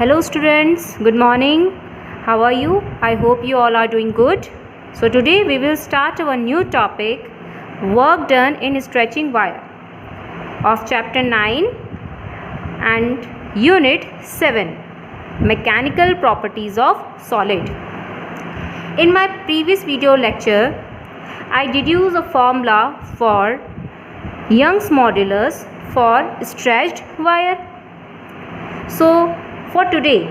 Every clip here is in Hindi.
Hello students, good morning. How are you? I hope you all are doing good. So today we will start our new topic, work done in stretching wire, of chapter 9 and unit 7, mechanical properties of solid. In my previous video lecture, I deduced a formula for Young's modulus for stretched wire. So for today,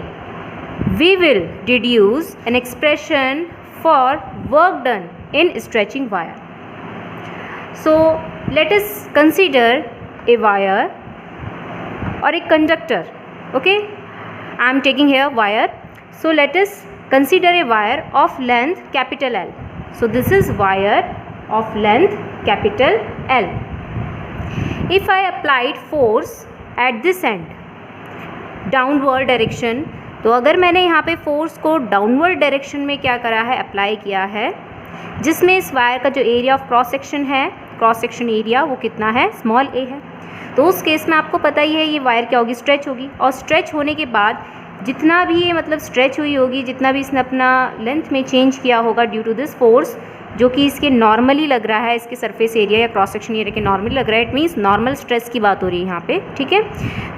we will deduce an expression for work done in stretching wire. So let us consider a wire or a conductor. Okay, I am taking here wire. So let us consider a wire of length capital L. So this is wire of length capital L. If I applied force at this end, downward direction, तो अगर मैंने यहाँ पे फोर्स को डाउनवर्ड डायरेक्शन में क्या करा है, अप्लाई किया है, जिसमें इस वायर का जो एरिया ऑफ क्रॉस सेक्शन है, क्रॉस सेक्शन एरिया वो कितना है, स्मॉल ए है, तो उस केस में आपको पता ही है ये वायर क्या होगी, स्ट्रेच होगी. और स्ट्रेच होने के बाद जितना भी ये मतलब स्ट्रेच हुई होगी, जितना भी इसने अपना लेंथ में चेंज किया होगा ड्यू टू दिस फोर्स, जो कि इसके नॉर्मली लग रहा है, इसके सरफेस एरिया या क्रॉस सेक्शन एरिया के नॉर्मली लग रहा है, इट मीन्स नॉर्मल स्ट्रेस की बात हो रही है यहाँ पे. ठीक है,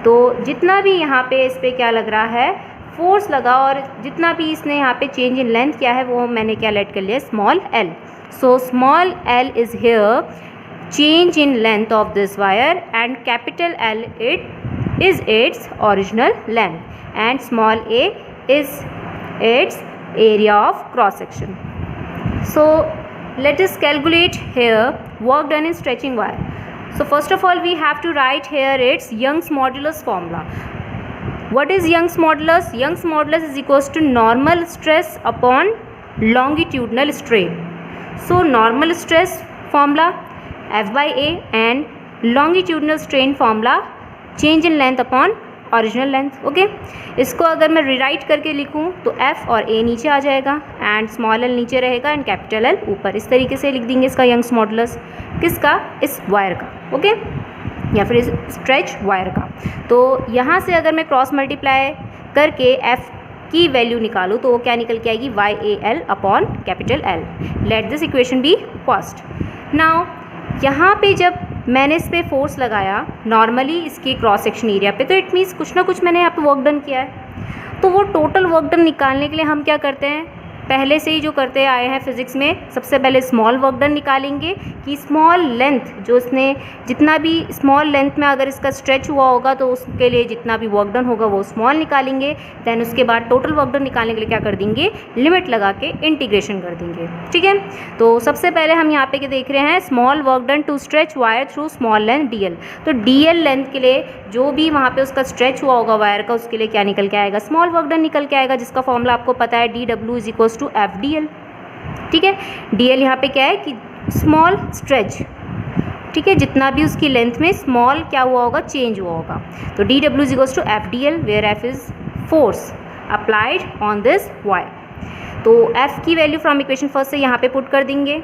तो जितना भी यहाँ पे इस पर क्या लग रहा है, फोर्स लगा, और जितना भी इसने यहाँ पे चेंज इन लेंथ किया है वो मैंने क्या लेट कर लिया, small L. So small L is here change in length of this wire and capital L it is its original length and small A is it's area of cross section. So let us calculate here work done in stretching wire. So first of all we have to write here its Young's modulus formula. What is Young's modulus? Young's modulus is equals to normal stress upon longitudinal strain. So normal stress formula F by A and longitudinal strain formula change in length upon original length. Okay, इसको अगर मैं रिराइट करके लिखूँ तो एफ और ए नीचे आ जाएगा एंड स्मॉल एल नीचे रहेगा एंड कैपिटल एल ऊपर. इस तरीके से लिख देंगे इसका यंग्स मॉडुलस. किसका? इस वायर का. ओके, या फिर इस स्ट्रेच वायर का. तो यहाँ से अगर मैं क्रॉस मल्टीप्लाई करके एफ की वैल्यू निकालूँ तो वो क्या निकल के आएगी, Y A L upon capital L. Let this equation be first. Now यहाँ पे जब मैंने इस पर फोर्स लगाया नॉर्मली इसके क्रॉस सेक्शन एरिया पे, तो इट मीन्स कुछ ना कुछ मैंने यहाँ पे वर्क डन किया है. तो वो टोटल वर्क डन निकालने के लिए हम क्या करते हैं, पहले से ही जो करते आए हैं फिजिक्स में, सबसे पहले स्मॉल वर्क डन निकालेंगे कि स्मॉल लेंथ जो इसने जितना भी स्मॉल लेंथ में अगर इसका स्ट्रेच हुआ होगा तो उसके लिए जितना भी वर्क डन होगा वो स्मॉल निकालेंगे. देन उसके बाद टोटल वर्क डन निकालने के लिए क्या कर देंगे, लिमिट लगा के इंटीग्रेशन कर देंगे. ठीक है, तो सबसे पहले हम यहाँ पे क्या देख रहे हैं, small work done to stretch wire through small length D L. तो डी एल लेंथ के लिए जो भी वहाँ पे उसका स्ट्रेच हुआ होगा वायर का, उसके लिए क्या निकल के आएगा, स्मॉल वर्क डन निकल के आएगा, जिसका फॉर्मूला आपको पता है D W is equals to F D L. ठीक है, डी एल यहाँ पे क्या है कि स्मॉल स्ट्रेच. ठीक है, जितना भी उसकी लेंथ में स्मॉल क्या हुआ होगा, चेंज हुआ होगा. तो D W is equals to F D L where F is force applied on this wire. तो एफ की वैल्यू फ्रॉम इक्वेशन फर्स्ट से यहाँ पे पुट कर देंगे.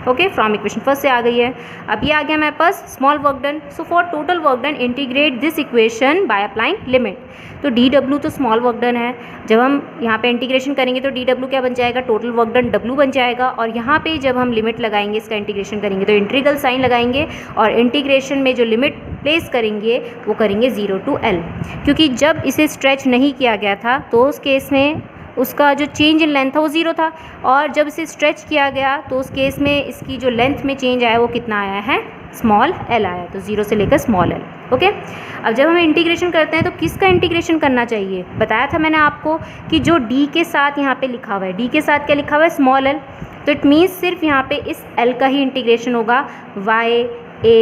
ओके, फ्रॉम इक्वेशन फर्स्ट से आ गई है. अब ये आ गया मेरे पास small work done. So for total work done integrate this equation by applying limit. तो डी डब्ल्यू तो स्मॉल वर्क डन है, जब हम यहाँ पे इंटीग्रेशन करेंगे तो डी डब्ल्यू क्या बन जाएगा, टोटल वर्क डन डब्ल्यू बन जाएगा. और यहाँ पे जब हम लिमिट लगाएंगे, इसका इंटीग्रेशन करेंगे तो इंटीग्रल साइन लगाएंगे और इंटीग्रेशन में जो लिमिट प्लेस करेंगे वो करेंगे 0 to L, क्योंकि जब इसे स्ट्रेच नहीं किया गया था तो उस केस में उसका जो चेंज इन लेंथ था वो 0 था, और जब इसे स्ट्रेच किया गया तो उस केस में इसकी जो लेंथ में चेंज आया वो कितना आया है, स्मॉल एल आया. तो 0 से लेकर स्मॉल एल. ओके, अब जब हम इंटीग्रेशन करते हैं तो किसका इंटीग्रेशन करना चाहिए, बताया था मैंने आपको कि जो डी के साथ यहाँ पे लिखा हुआ है, डी के साथ क्या लिखा हुआ है, स्मॉल एल. तो इट मीन्स सिर्फ यहाँ पे इस एल का ही इंटीग्रेशन होगा. Y A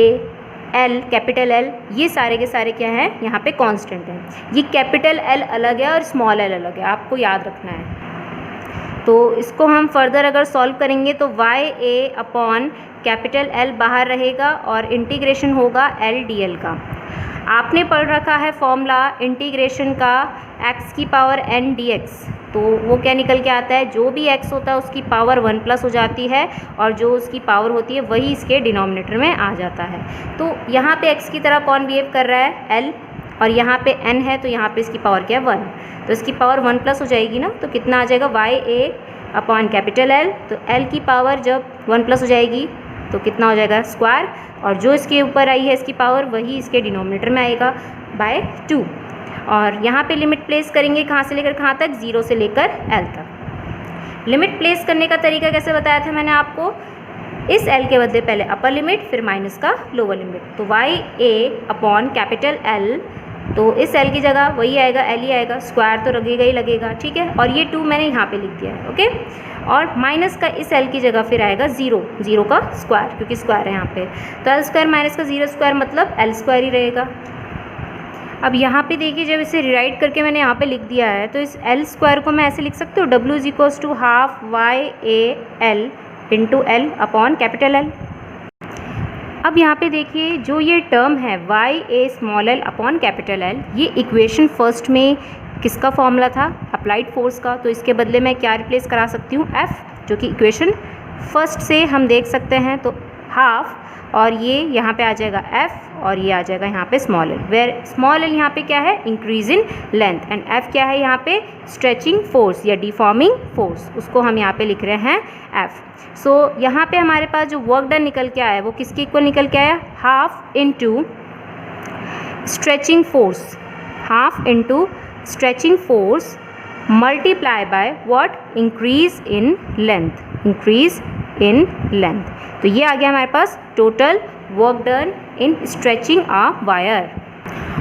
L capital L ये सारे के सारे क्या हैं, यहाँ पे कांस्टेंट हैं. ये कैपिटल एल अलग है और स्मॉल एल अलग है, आपको याद रखना है. तो इसको हम फर्दर अगर सॉल्व करेंगे तो वाई ए अपॉन कैपिटल एल बाहर रहेगा और इंटीग्रेशन होगा एल डी एल का. आपने पढ़ रखा है फॉर्मूला इंटीग्रेशन का x की पावर n dx, तो वो क्या निकल के आता है, जो भी x होता है उसकी पावर 1 प्लस हो जाती है और जो उसकी पावर होती है वही इसके डिनोमिनेटर में आ जाता है. तो यहाँ पे x की तरह कौन बिहेव कर रहा है, l, और यहाँ पे n है तो यहाँ पे इसकी पावर क्या है 1, तो इसकी पावर 1 प्लस हो जाएगी ना, तो कितना आ जाएगा YA अपॉन कैपिटल L। तो L की पावर जब 1 प्लस हो जाएगी तो कितना हो जाएगा स्क्वायर, और जो इसके ऊपर आई है इसकी पावर वही इसके डिनोमिनेटर में आएगा बाय 2। और यहाँ पे लिमिट प्लेस करेंगे कहाँ से लेकर कहाँ तक, 0 से लेकर L तक। लिमिट प्लेस करने का तरीका कैसे बताया था मैंने आपको, इस L के बदले पहले अपर लिमिट फिर माइनस का लोअर लिमिट, तो YA अपॉन कैपिटल L, तो इस L की जगह वही आएगा, L ही आएगा, स्क्वायर तो लगेगा ही लगेगा, ठीक है। और ये 2 मैंने यहाँ पे लिख दिया है, ओके। और माइनस का इस L की जगह फिर आएगा 0 का स्क्वायर, क्योंकि स्क्वायर है यहाँ पे, तो L स्क्वायर माइनस का 0 स्क्वायर मतलब L स्क्वायर ही रहेगा। अब यहाँ पे देखिए जब इसे रिराइट करके मैंने यहाँ पे लिख दिया है तो इस L स्क्वायर को मैं ऐसे लिख सकती हूँ, W is equals to half YAL into L upon capital L। अब यहाँ पे देखिए जो ये टर्म है YA small l upon capital L, ये इक्वेशन फर्स्ट में किसका फॉर्मूला था, अप्लाइड फोर्स का, तो इसके बदले मैं क्या रिप्लेस करा सकती हूँ F, जो कि इक्वेशन फर्स्ट से हम देख सकते हैं, तो हाफ, और ये यहाँ पे आ जाएगा F और ये आ जाएगा यहाँ पे small l, where small l यहाँ पे क्या है, increase in length, and F क्या है यहाँ पे, स्ट्रेचिंग फोर्स या डिफॉर्मिंग फोर्स, उसको हम यहाँ पे लिख रहे हैं F। सो यहाँ पे हमारे पास जो वर्क डन निकल के आया है वो किसके इक्वल निकल के आया, half into stretching force, half into stretching force multiply by what, increase in length, increase in length. तो ये आ गया हमारे पास total work done in stretching a wire.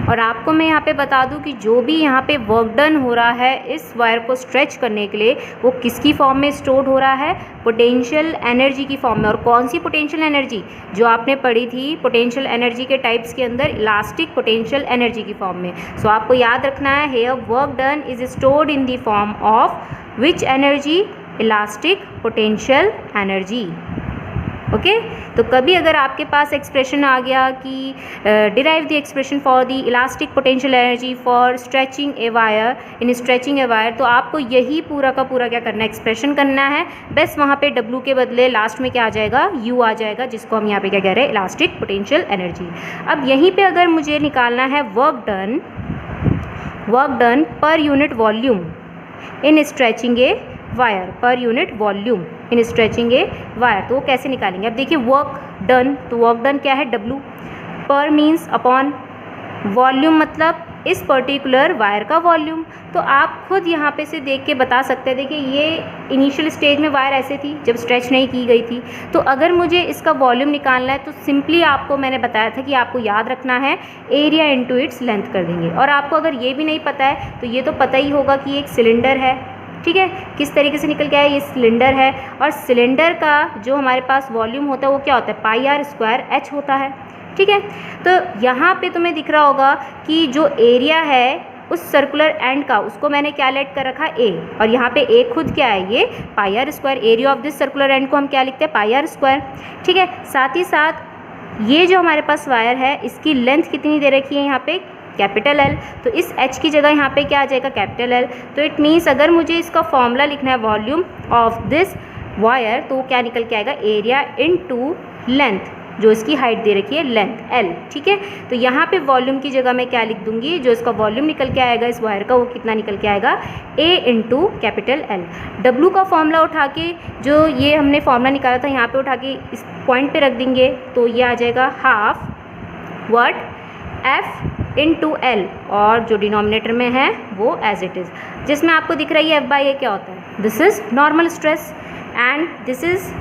और आपको मैं यहाँ पे बता दूँ कि जो भी यहाँ पे वर्क डन हो रहा है इस वायर को स्ट्रेच करने के लिए, वो किसकी फॉर्म में स्टोर हो रहा है, पोटेंशियल एनर्जी की फॉर्म में। और कौन सी पोटेंशियल एनर्जी, जो आपने पढ़ी थी पोटेंशियल एनर्जी के टाइप्स के अंदर, इलास्टिक पोटेंशियल एनर्जी की फॉर्म में। सो आपको याद रखना है, here work done is stored in the form of which energy, elastic potential energy, okay. तो कभी अगर आपके पास एक्सप्रेशन आ गया कि derive the expression for the elastic potential energy for stretching a wire, in stretching a wire, तो आपको यही पूरा का पूरा क्या करना है, एक्सप्रेशन करना है। बस वहाँ पे W के बदले लास्ट में क्या आ जाएगा, U आ जाएगा, जिसको हम यहाँ पे क्या कह रहे हैं, इलास्टिक पोटेंशियल एनर्जी। अब यहीं पर अगर मुझे निकालना है work done per unit volume in stretching a wire, पर unit volume in stretching a wire, तो वो कैसे निकालेंगे। अब देखिए वर्क डन, तो वर्क डन क्या है, W, पर मीन्स अपॉन, वॉल्यूम मतलब इस पर्टिकुलर वायर का वॉल्यूम। तो आप खुद यहाँ पे से देख के बता सकते हैं, देखिए ये इनिशियल स्टेज में वायर ऐसे थी जब स्ट्रेच नहीं की गई थी, तो अगर मुझे इसका वॉल्यूम निकालना है तो सिंपली आपको मैंने बताया था कि आपको याद रखना है एरिया इनटू इट्स लेंथ कर देंगे। और आपको अगर ये भी नहीं पता है तो ये तो पता ही होगा कि एक सिलेंडर है, ठीक है, किस तरीके से निकल के आया, ये सिलेंडर है, और सिलेंडर का जो हमारे पास वॉल्यूम होता है वो क्या होता है, पाई आर स्क्वायर H होता है, ठीक है। तो यहाँ पे तुम्हें दिख रहा होगा कि जो एरिया है उस सर्कुलर एंड का, उसको मैंने क्या लेट कर रखा, A, और यहाँ पे A खुद क्या है, ये pi R square, area of this circular end को हम क्या लिखते हैं, पाई आर स्क्वायर, ठीक है। साथ ही साथ ये जो हमारे पास वायर है इसकी लेंथ कितनी दे रखी है यहाँ पे, कैपिटल L, तो इस H की जगह यहाँ पे क्या आ जाएगा, कैपिटल L। तो इट मीन्स अगर मुझे इसका फॉर्मूला लिखना है वॉल्यूम ऑफ दिस वायर, तो क्या निकल के आएगा, एरिया इनटू लेंथ, जो इसकी हाइट दे रखी है लेंथ L, ठीक है। तो यहाँ पे वॉल्यूम की जगह मैं क्या लिख दूंगी, जो इसका वॉल्यूम निकल के आएगा इस वायर का, वो कितना निकल के आएगा, A into capital L। W का फॉर्मूला उठा के, जो ये हमने फॉर्मूला निकाला था यहाँ पे उठा के इस पॉइंट पे रख देंगे, तो ये आ जाएगा half what, F into L, और जो डिनोमिनेटर में है वो एज इट इज़, जिसमें आपको दिख रही है F/A क्या होता है, this is normal stress and this is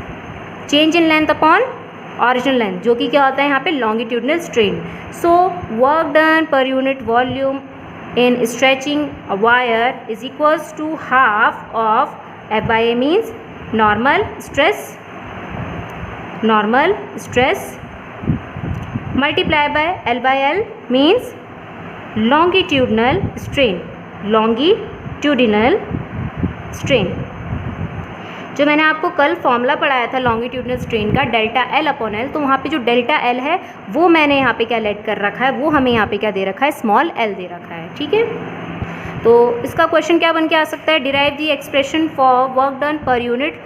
change in length upon original length, जो कि क्या होता है यहाँ पे longitudinal strain. So work done per unit volume in stretching a wire is equals to half of F/A means normal stress multiply by L/L means longitudinal strain. जो मैंने आपको कल फॉर्मूला पढ़ाया था लॉन्गिट्यूडनल स्ट्रेन का, डेल्टा L अपॉन L, तो वहाँ पे जो डेल्टा L है वो मैंने यहाँ पे क्या लेट कर रखा है, वो हमें यहाँ पे क्या दे रखा है, स्मॉल l दे रखा है, ठीक है। तो इसका क्वेश्चन क्या बन के आ सकता है, derive the expression for work done per unit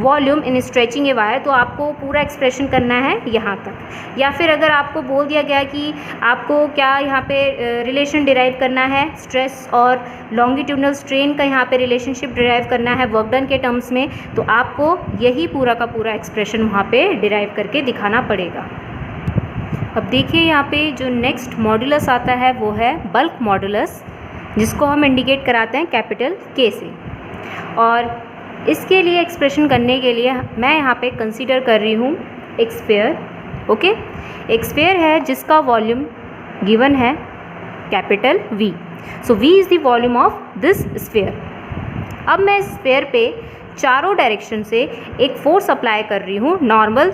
volume in stretching a wire, तो आपको पूरा एक्सप्रेशन करना है यहाँ तक। या फिर अगर आपको बोल दिया गया कि आपको क्या यहाँ पे रिलेशन डिराइव करना है, स्ट्रेस और लॉन्गिट्यूडनल स्ट्रेन का यहाँ पे रिलेशनशिप डिराइव करना है वर्क डन के टर्म्स में, तो आपको यही पूरा का पूरा एक्सप्रेशन वहाँ पे डिराइव करके दिखाना पड़ेगा। अब देखिए यहाँ पे जो नेक्स्ट मॉडुलस आता है वो है बल्क मॉडुलस, जिसको हम इंडिकेट कराते हैं कैपिटल के से। और इसके लिए एक्सप्रेशन करने के लिए मैं यहाँ पे कंसीडर कर रही हूँ एक स्फीयर। ओके, एक स्फीयर है जिसका वॉल्यूम गिवन है capital V। So V is the volume of this sphere. अब मैं इस स्फीयर पे चारों डायरेक्शन से एक फोर्स अप्लाई कर रही हूँ नॉर्मल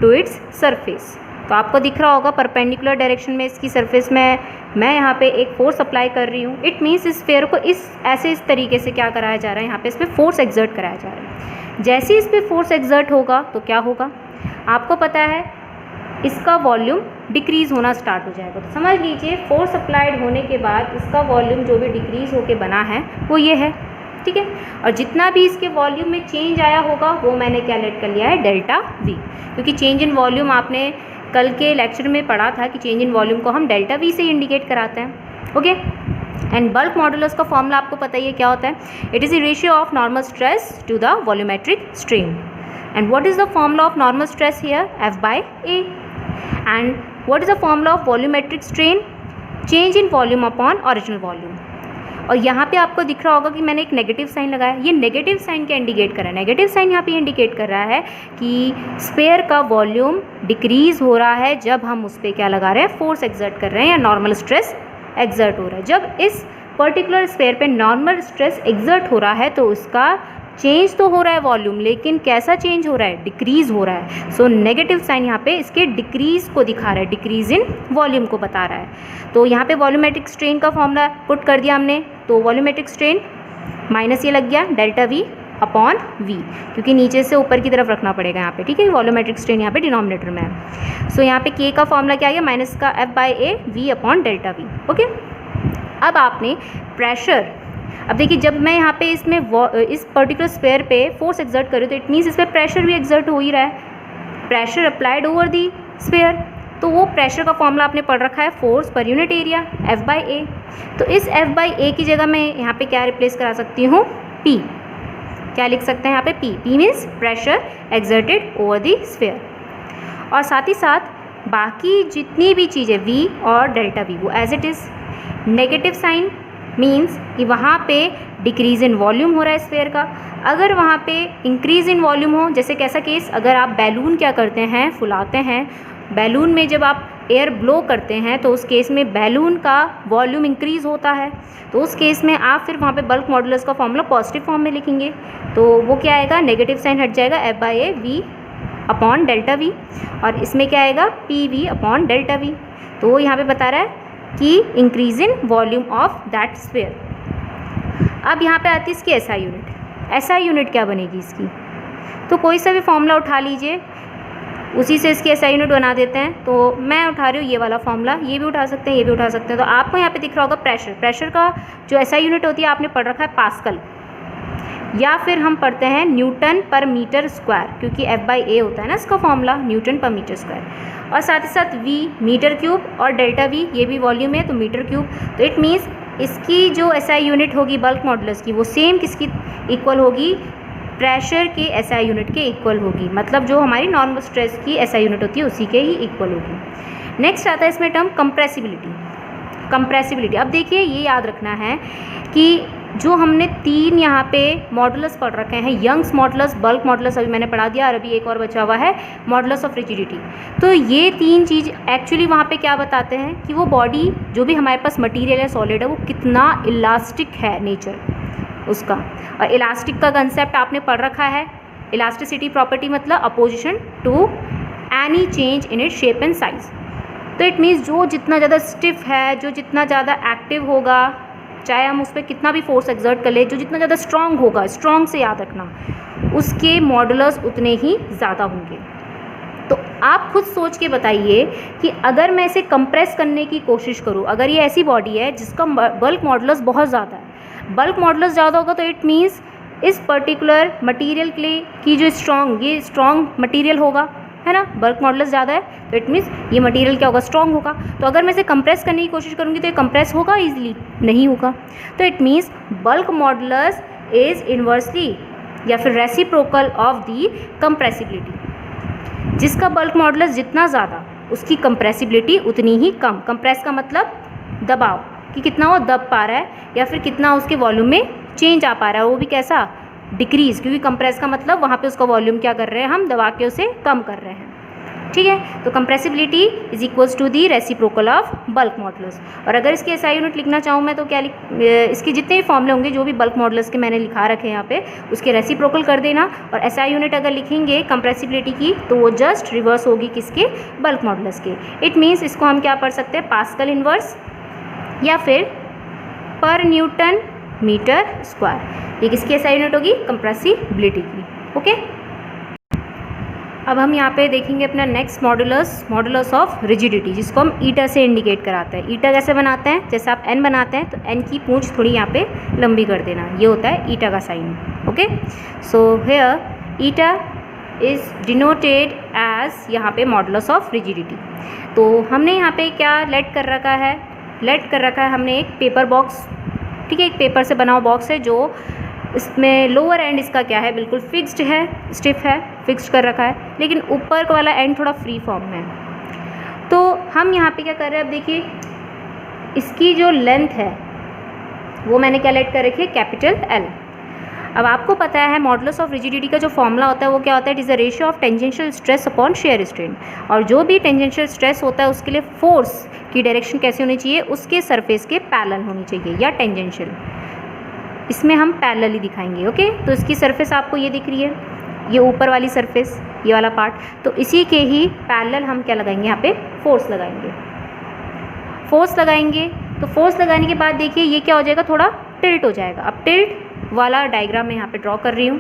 टू इट्स सरफेस। तो आपको दिख रहा होगा परपेंडिकुलर डायरेक्शन में इसकी सरफेस में मैं यहाँ पे एक फोर्स अप्लाई कर रही हूँ। इट मीन्स इस स्फीयर को इस तरीके से क्या कराया जा रहा है, यहाँ पे इस पर फोर्स एक्सर्ट कराया जा रहा है। जैसे इस पर फोर्स एक्सर्ट होगा तो क्या होगा, आपको पता है इसका वॉल्यूम डिक्रीज़ होना स्टार्ट हो जाएगा। तो समझ लीजिए फोर्स अप्लाइड होने के बाद इसका वॉल्यूम जो भी डिक्रीज़ होके बना है वो ये है, ठीक है। और जितना भी इसके वॉल्यूम में चेंज आया होगा वो मैंने क्या लेट कर लिया है, डेल्टा V, क्योंकि चेंज इन वॉल्यूम आपने कल के लेक्चर में पढ़ा था कि चेंज इन वॉल्यूम को हम डेल्टा V से इंडिकेट कराते हैं। ओके, एंड बल्क मॉडुलस का फॉर्मूला आपको पता ही है क्या होता है, it is the ratio of normal stress to the volumetric strain. And what is the formula of normal stress here, F/A। And what is the formula of volumetric strain, change in volume upon original volume. और यहाँ पे आपको दिख रहा होगा कि मैंने एक नेगेटिव साइन लगाया। ये नेगेटिव साइन क्या इंडिकेट कर रहा है, नेगेटिव साइन यहाँ पे इंडिकेट कर रहा है कि स्फीयर का वॉल्यूम डिक्रीज़ हो रहा है जब हम उस पर क्या लगा रहे हैं, फोर्स एक्सर्ट कर रहे हैं या नॉर्मल स्ट्रेस एक्सर्ट हो रहा है। जब इस पर्टिकुलर स्फीयर पे नॉर्मल स्ट्रेस एक्सर्ट हो रहा है तो उसका चेंज तो हो रहा है वॉल्यूम, लेकिन कैसा चेंज हो रहा है, डिक्रीज़ हो रहा है। सो नेगेटिव साइन यहाँ पे इसके डिक्रीज़ को दिखा रहा है, डिक्रीज़ इन वॉल्यूम को बता रहा है। तो यहाँ पे वॉल्यूमेट्रिक स्ट्रेन का फॉर्मूला पुट कर दिया हमने, तो वॉल्यूमेट्रिक स्ट्रेन माइनस ये लग गया डेल्टा V अपॉन V, क्योंकि नीचे से ऊपर की तरफ रखना पड़ेगा यहाँ पे, ठीक है। वॉल्यूमेट्रिक स्ट्रेन यहाँ पे डिनोमिनेटर में है। सो यहाँ पे K का फॉर्मूला क्या आ गया, माइनस का F/A V upon delta V। Okay, अब आपने प्रेशर, अब देखिए जब मैं यहाँ पे इसमें इस पर्टिकुलर स्फीयर पे फोर्स एक्सर्ट करूँ तो इट मीन्स इस पर प्रेशर भी एक्सर्ट हो ही रहा है, pressure applied over the sphere. तो वो प्रेशर का फॉर्मूला आपने पढ़ रखा है, force per unit area F/A। तो इस F/A की जगह मैं यहाँ पे क्या रिप्लेस करा सकती हूँ, P। क्या लिख सकते हैं यहाँ पे, P means pressure exerted over the sphere. और साथ ही साथ बाकी जितनी भी चीज़ें V और डेल्टा V वो as it is. Negative sign means कि वहाँ पे डिक्रीज़ इन वॉल्यूम हो रहा है स्फीयर का। अगर वहाँ पे इंक्रीज़ इन वॉल्यूम हो, जैसे कैसा केस, अगर आप बैलून क्या करते हैं, फुलाते हैं, बैलून में जब आप एयर ब्लो करते हैं तो उस केस में बैलून का वॉल्यूम इंक्रीज़ होता है, तो उस केस में आप फिर वहाँ पे बल्क मॉडुलस का फॉर्मूला पॉजिटिव फॉर्म में लिखेंगे। तो वो क्या आएगा, नेगेटिव साइन हट जाएगा, F/A V upon delta V, और इसमें क्या आएगा, PV अपॉन डेल्टा V। तो वो यहाँ पे बता रहा है कि increase in volume of that sphere. अब यहाँ पे आती है इसकी SI यूनिट। SI यूनिट क्या बनेगी इसकी, तो कोई सा भी फॉर्मूला उठा लीजिए, उसी से इसकी SI यूनिट बना देते हैं। तो मैं उठा रही हूँ ये वाला फॉर्मूला, ये भी उठा सकते हैं, ये भी उठा सकते हैं। तो आपको यहाँ पे दिख रहा होगा प्रेशर, प्रेशर का जो SI यूनिट होती है आपने पढ़ रखा है पास्कल, या फिर हम पढ़ते हैं न्यूटन पर मीटर स्क्वायर, क्योंकि F/A होता है ना इसका फॉर्मूला, न्यूटन पर मीटर स्क्वायर। और साथ ही साथ V मीटर क्यूब और डेल्टा V ये भी वॉल्यूम है तो मीटर क्यूब। तो इट मीन्स इसकी जो SI यूनिट होगी बल्क मॉडुलस की वो सेम किसकी इक्वल होगी, प्रेशर के SI यूनिट के इक्वल होगी। मतलब जो हमारी नॉर्मल स्ट्रेस की SI यूनिट होती है उसी के ही इक्वल होगी। नेक्स्ट आता है इसमें टर्म कंप्रेसिबिलिटी। कंप्रेसिबिलिटी, अब देखिए ये याद रखना है कि जो हमने तीन यहाँ पे मॉडुलस पढ़ रखे हैं, यंग्स मॉडुलस, बल्क मॉडुलस अभी मैंने पढ़ा दिया, और अभी एक और बचा हुआ है मॉडुलस ऑफ रिजिडिटी। तो ये तीन चीज़ एक्चुअली वहाँ पे क्या बताते हैं कि वो बॉडी जो भी हमारे पास मटेरियल है, सॉलिड है, वो कितना इलास्टिक है नेचर उसका। और इलास्टिक का कंसेप्ट आपने पढ़ रखा है, इलास्टिसिटी प्रॉपर्टी मतलब opposition to any change in it shape and size. तो इट मीन्स जो जितना ज़्यादा स्टिफ है, जो जितना ज़्यादा एक्टिव होगा, चाहे हम उस पर कितना भी फोर्स एक्सर्ट कर ले, जो जितना ज़्यादा स्ट्रॉन्ग होगा, स्ट्रॉन्ग से याद रखना, उसके मॉडुलस उतने ही ज़्यादा होंगे। तो आप खुद सोच के बताइए कि अगर मैं इसे कंप्रेस करने की कोशिश करूँ, अगर ये ऐसी बॉडी है जिसका बल्क मॉडुलस बहुत ज़्यादा है, बल्क मॉडुलस ज़्यादा होगा तो इट मीन्स इस पर्टिकुलर मटेरियल के लिए की जो ये स्ट्रॉन्ग मटेरियल होगा, है ना, बल्क मॉडुलस ज़्यादा है तो इट मीन्स ये मटेरियल क्या होगा, स्ट्रॉन्ग होगा। तो अगर मैं इसे कंप्रेस करने की कोशिश करूँगी तो ये कंप्रेस होगा ईजिली, नहीं होगा। तो it means bulk modulus is inversely या फिर रेसिप्रोकल ऑफ दी कंप्रेसिबिलिटी। जिसका बल्क मॉडुलस जितना ज़्यादा उसकी कंप्रेसिबिलिटी उतनी ही कम। कंप्रेस का मतलब दबाव, कि कितना वो दब पा रहा है या फिर कितना उसके वॉल्यूम में चेंज आ पा रहा है, वो भी कैसा, डिक्रीज, क्योंकि कंप्रेस का मतलब वहाँ पे उसका वॉल्यूम क्या कर रहे हैं, हम दबा के उसे कम कर रहे हैं। ठीक है, तो compressibility is equals to the reciprocal of bulk modulus. और अगर इसकी एसआई यूनिट लिखना चाहूँ मैं तो क्या इसके जितने भी फॉर्मूले होंगे जो भी बल्क मॉडुलस के मैंने लिखा रखे हैं यहाँ पे, उसके रेसिप्रोकल कर देना। और एसआई यूनिट अगर लिखेंगे कंप्रेसिबिलिटी की तो वो जस्ट रिवर्स होगी किसके, बल्क मॉडुलस के। इट मीन्स इसको हम क्या पढ़ सकते हैं, पास्कल इनवर्स या फिर पर न्यूटन मीटर स्क्वायर। ये किसकी एसआई यूनिट होगी, कंप्रेसिबिलिटी की। ओके, अब हम यहाँ पे देखेंगे अपना नेक्स्ट मॉडुलस ऑफ रिजिडिटी, जिसको हम ईटा से इंडिकेट कराते हैं। ईटा कैसे बनाते हैं, जैसे आप एन बनाते हैं तो एन की पूंछ थोड़ी यहाँ पे लंबी कर देना, ये होता है ईटा का sign. Okay, so here eta is denoted as यहाँ पे मॉडुलस ऑफ रिजिडिटी। तो हमने यहाँ पे क्या लेट कर रखा है हमने एक पेपर बॉक्स, ठीक है, एक पेपर से बना हुआ बॉक्स है जो इसमें लोअर एंड इसका क्या है, बिल्कुल फिक्स्ड है, स्टिफ है, फिक्स्ड कर रखा है, लेकिन ऊपर वाला एंड थोड़ा फ्री फॉर्म में है। तो हम यहाँ पे क्या कर रहे हैं, अब देखिए इसकी जो लेंथ है वो मैंने क्या लेट कर रखी है, कैपिटल एल। अब आपको पता है मॉडुलस ऑफ रिजिडिटी का जो फॉर्मूला होता है वो क्या होता है, it is a ratio of tangential stress upon shear strain. और जो भी टेंजेंशियल स्ट्रेस होता है उसके लिए फोर्स की डायरेक्शन कैसे होनी चाहिए, उसके सरफेस के पैरेलल होनी चाहिए या टेंजेंशियल। इसमें हम पैरेलल ही दिखाएंगे। ओके, तो इसकी सरफेस आपको ये दिख रही है, ये ऊपर वाली सरफेस, ये वाला पार्ट, तो इसी के ही पैरेलल हम क्या लगाएंगे, यहाँ पे फोर्स लगाएंगे। तो फोर्स लगाने के बाद देखिए ये क्या हो जाएगा, थोड़ा टिल्ट हो जाएगा। अब टिल्ट वाला डायग्राम मैं यहाँ पे ड्रॉ कर रही हूँ,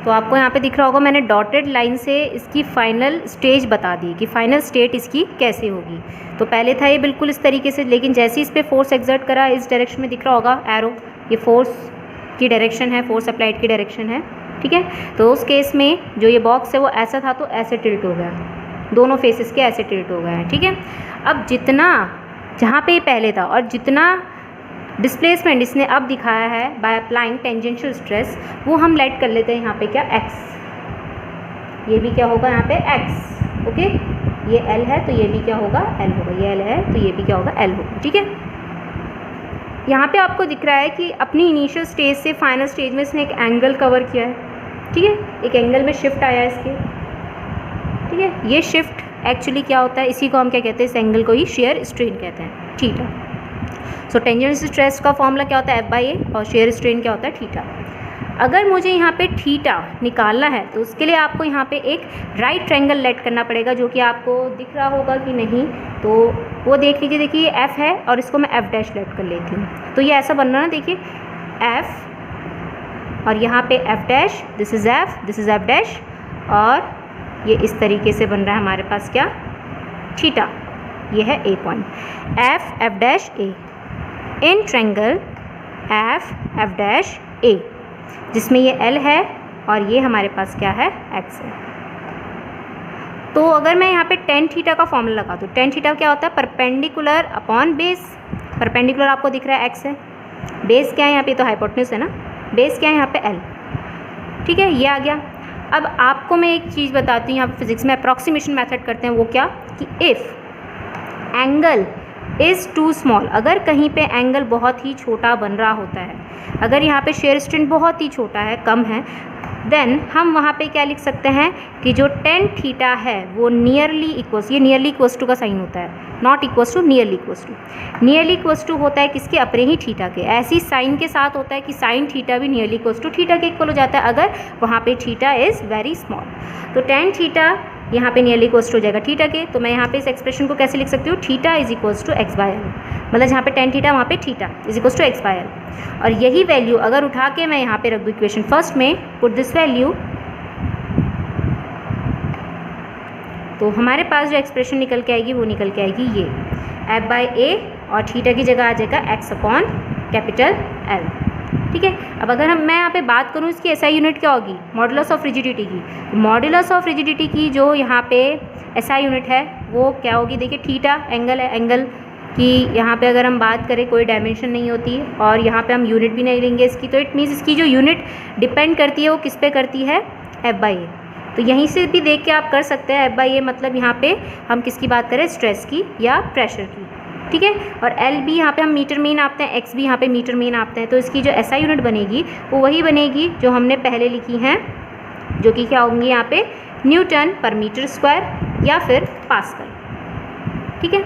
तो आपको यहाँ पे दिख रहा होगा मैंने डॉटेड लाइन से इसकी फाइनल स्टेज बता दी कि फाइनल स्टेट इसकी कैसे होगी। तो पहले था ये बिल्कुल इस तरीके से, लेकिन जैसे इस पर फोर्स एक्सर्ट करा, इस डायरेक्शन में दिख रहा होगा एरो, ये फोर्स की डायरेक्शन है, फोर्स अप्लाइड की डायरेक्शन है। ठीक है, तो उस केस में जो ये बॉक्स है वो ऐसा था तो ऐसे टिल्ट हो गया, दोनों फेसेस के ऐसे टिल्ट हो गए हैं। ठीक है, अब जितना जहाँ पे ये पहले था और जितना डिस्प्लेसमेंट इसने अब दिखाया है बाय अप्लाइंग टेंजेंशियल स्ट्रेस, वो हम लेट कर लेते हैं यहाँ पे क्या, एक्स। ये भी क्या होगा यहाँ पे एक्स। ओके, ये एल है तो ये भी क्या होगा, एल होगा। ये एल है तो ये भी क्या होगा, एल होगा। ठीक है, यहाँ पे आपको दिख रहा है कि अपनी इनिशियल स्टेज से फाइनल स्टेज में इसने एक एंगल कवर किया है। ठीक है, एक एंगल में शिफ्ट आया है इसके। ठीक है, ये शिफ्ट एक्चुअली क्या होता है, इसी को हम क्या कहते हैं, इस एंगल को ही शेयर स्ट्रेन कहते हैं, थीटा। सो टेंजेंशियल स्ट्रेस का फॉर्मूला क्या होता है, F/A, और शेयर स्ट्रेन क्या होता है, थीटा। अगर मुझे यहाँ पे थीटा निकालना है तो उसके लिए आपको यहाँ पे एक राइट ट्रायंगल लेट करना पड़ेगा, जो कि आपको दिख रहा होगा कि नहीं, तो वो देख लीजिए। देखिए F है और इसको मैं F डैश लेट कर लेती हूँ, तो ये ऐसा बन रहा है ना, देखिए F और यहाँ पे F dash, this is F, this is F dash, और ये इस तरीके से बन रहा है हमारे पास क्या, थीटा। ये है A point, F dash A in triangle F dash A, जिसमें ये L है और ये हमारे पास क्या है, X है। तो अगर मैं यहाँ पे टेन थीटा का फॉर्मूला लगा दूँ, टेन थीटा क्या होता है, परपेंडिकुलर अपॉन बेस। परपेंडिकुलर आपको दिख रहा है X है, बेस क्या है यहाँ पे, तो हाइपोटेन्यूज है ना, बेस क्या है यहाँ पे L। ठीक है, ये आ गया। अब आपको मैं एक चीज़ बताती हूँ, यहाँ पे फिजिक्स में अप्रॉक्सीमेशन मेथड करते हैं, वो क्या कि if angle is too small, अगर कहीं पे एंगल बहुत ही छोटा बन रहा होता है, अगर यहाँ पे शेयर स्ट्रेन बहुत ही छोटा है, कम है, देन हम वहाँ पे क्या लिख सकते हैं कि जो टेन थीटा है वो नियरली इक्वल्स, ये नियरली इक्वल्स टू का साइन होता है, not equals to, nearly equals to. Nearly equals to होता है किसके, अपने ही थीटा के। ऐसी साइन के साथ होता है कि साइन थीटा भी नियरली इक्वल्स टू थीटा के इक्वल हो जाता है अगर वहाँ पे थीटा इज़ वेरी स्मॉल। तो टेन थीटा यहाँ पे नियरली इक्वल्स टू हो जाएगा थीटा के, तो मैं यहाँ पे इस एक्सप्रेशन को कैसे लिख सकती हूँ, theta is equals to X by L, मतलब जहाँ पे टेन थीटा वहाँ पे theta is equals to X by L. और यही वैल्यू अगर उठा के मैं यहाँ पे रख दूँ इक्वेशन फर्स्ट में, पुट दिस वैल्यू, तो हमारे पास जो एक्सप्रेशन निकल के आएगी वो निकल के आएगी ये F/A, और थीटा की जगह आ जाएगा एक्स अपॉन कैपिटल एल। ठीक है। अब अगर मैं यहाँ पे बात करूँ इसकी एसआई यूनिट क्या होगी, मॉडुलस ऑफ रिजिडिटी की। मॉडुलस ऑफ रिजिडिटी की जो यहाँ पे एसआई यूनिट है वो क्या होगी, देखिए थीटा एंगल है, एंगल की यहाँ पे अगर हम बात करें कोई डायमेंशन नहीं होती और यहाँ पे हम यूनिट भी नहीं लेंगे इसकी, तो इट मीन्स इसकी जो यूनिट डिपेंड करती है वो किस पे करती है, F/A। तो यहीं से भी देख के आप कर सकते हैं F/A मतलब यहाँ पे हम किसकी बात करें, स्ट्रेस की या प्रेशर की, ठीक है। और L भी यहाँ पे हम मीटर में नापते हैं, X भी यहाँ पे मीटर में नापते हैं। तो इसकी जो SI यूनिट बनेगी वो वही बनेगी जो हमने पहले लिखी हैं, जो कि क्या होंगी यहाँ पे न्यूटन पर मीटर स्क्वायर या फिर पास्कल, ठीक है।